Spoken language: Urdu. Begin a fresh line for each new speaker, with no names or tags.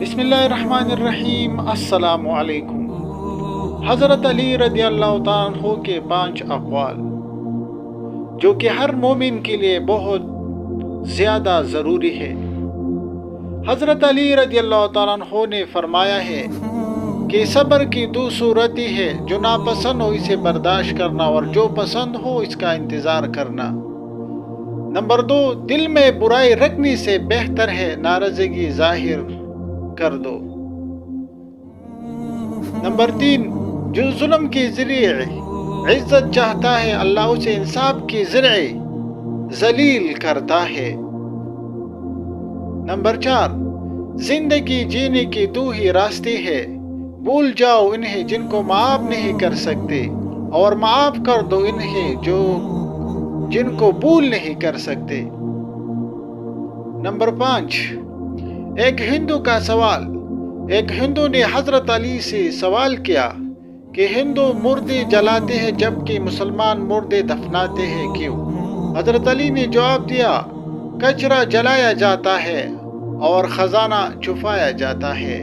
بسم اللہ الرحمن الرحیم۔ السلام علیکم۔ حضرت علی رضی اللہ تعالیٰ عنہ کے 5 اقوال جو کہ ہر مومن کے لیے بہت زیادہ ضروری ہے۔ حضرت علی رضی اللہ تعالیٰ عنہ نے فرمایا ہے کہ صبر کی 2 صورتیں ہیں، جو ناپسند ہو اسے برداشت کرنا اور جو پسند ہو اس کا انتظار کرنا۔ نمبر 2، دل میں برائی رکھنے سے بہتر ہے ناراضگی ظاہر کر دو۔ نمبر 3، جو ظلم کے ذریعے عزت چاہتا ہے اللہ اسے انصاف کے ذریعے ذلیل کرتا ہے۔ نمبر 4، زندگی جینے کے 2 ہی راستے ہیں، بھول جاؤ انہیں جن کو معاف نہیں کر سکتے، اور معاف کر دو انہیں جن کو بھول نہیں کر سکتے۔ نمبر 5، ایک ہندو کا سوال۔ ایک ہندو نے حضرت علی سے سوال کیا کہ ہندو مردے جلاتے ہیں جبکہ مسلمان مردے دفناتے ہیں کیوں؟ حضرت علی نے جواب دیا، کچرا جلایا جاتا ہے اور خزانہ چھپایا جاتا ہے۔